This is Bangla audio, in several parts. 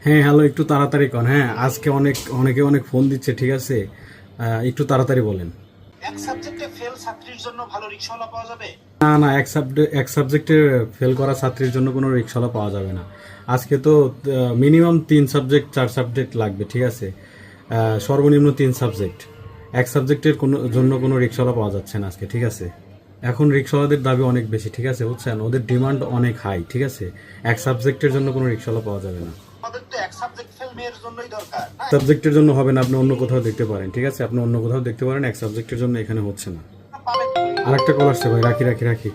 হ্যাঁ হ্যালো, একটু তাড়াতাড়ি কর। হ্যাঁ, আজকে অনেকে অনেক ফোন দিচ্ছে, ঠিক আছে? একটু তাড়াতাড়ি বলেন। এক সাবজেক্টে ফেল ছাত্রীর জন্য ভালো রিকশাওয়ালা পাওয়া যাবে? না না, এক সাবজেক্টে ফেল করা ছাত্রীর জন্য কোনো রিক্সাওয়ালা পাওয়া যাবে না। আজকে তো মিনিমাম 3 সাবজেক্ট 4 সাবজেক্ট লাগবে, ঠিক আছে? সর্বনিম্ন 3 সাবজেক্ট। এক সাবজেক্টের জন্য কোনো রিক্সাওয়ালা পাওয়া যাচ্ছে না আজকে, ঠিক আছে? এখন রিক্সাওয়ালাদের দাবি অনেক বেশি, ঠিক আছে, বুঝছেন? ওদের ডিমান্ড অনেক হাই, ঠিক আছে? এক সাবজেক্টের জন্য কোনো রিক্সাওয়ালা পাওয়া যাবে না। আমাদের তো এক সাবজেক্ট ফেল মেয়ের জন্যই দরকার না? সাবজেক্টের জন্য হবে না, আপনি অন্য কোথাও দেখতে পারেন, ঠিক আছে? আপনি অন্য কোথাও দেখতে পারেন, এক সাবজেক্টের জন্য এখানে হচ্ছে না। পাবেন। আরেকটা কল আসছে ভাই, রাখি রাখি রাখি।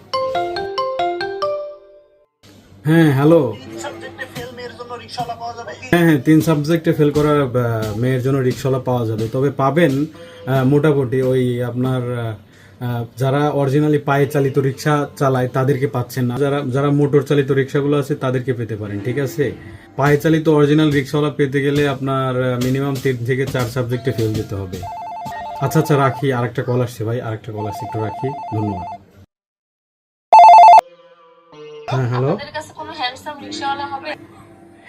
হ্যাঁ হ্যালো। তিন সাবজেক্টে ফেল মেয়ের জন্য রিকশাওয়ালা পাওয়া যাবে? হ্যাঁ হ্যাঁ, 3 সাবজেক্টে ফেল করা মেয়ের জন্য রিক্সাওয়ালা পাওয়া যাবে, তবে পাবেন মোটামুটি ওই আপনার যারা অরিজিনালি পায়ে চালিত রিক্সা চালায় তাদেরকে পাচ্ছেন না। যারা যারা মোটর চালিত রিক্সাগুলো আছে তাদেরকে পেতে পারেন, ঠিক আছে? পায়ে চালিত অরিজিনাল রিক্সাওয়ালা পেতে গেলে আপনার মিনিমাম 3 থেকে 4 সাবজেক্টে ফেল দিতে হবে। আচ্ছা আচ্ছা, রাখি। আরেকটা কল আসছে ভাই, আরেকটা কল আসছে, একটু রাখি। ধন্যবাদ। হ্যাঁ হ্যালো। আপনাদের কাছে কোনো হ্যান্ডসাম রিকশাওয়ালা হবে?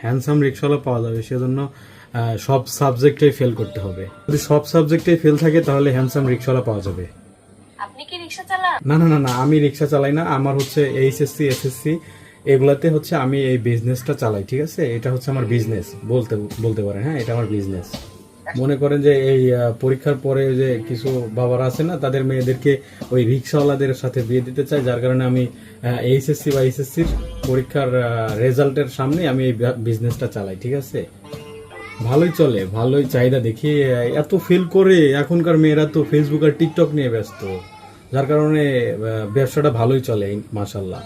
হ্যান্ডসাম রিক্সাওয়ালা পাওয়া যাবে, সেজন্য সব সাবজেক্টেই ফেল করতে হবে। যদি সব সাবজেক্টেই ফেল থাকে তাহলে হ্যান্ডসাম রিক্সাওয়ালা পাওয়া যাবে। আপনি কি রিকশা চালান? না না না না, আমি রিক্সা চালাই না। আমার হচ্ছে এইচএসসি এসএসসি এগুলাতে হচ্ছে আমি এই বিজনেসটা চালাই, ঠিক আছে? এটা হচ্ছে আমার বিজনেস বলতে বলতে পারেন। হ্যাঁ, এটা আমার বিজনেস। মনে করেন যে এই পরীক্ষার পরে যে কিছু বাবারা আছে না, তাদের মেয়েদেরকে ওই রিক্সাওয়ালাদের সাথে বিয়ে দিতে চায়, যার কারণে আমি এইচএসসি বা এইচএসসির পরীক্ষার রেজাল্টের সামনে আমি এই বিজনেসটা চালাই, ঠিক আছে? ভালোই চলে, ভালোই চাহিদা দেখি। এত ফিল করে এখনকার মেয়েরা তো ফেসবুক আর টিকটক নিয়ে ব্যস্ত, যার কারণে ব্যবসাটা ভালোই চলে, মাশাল্লাহ।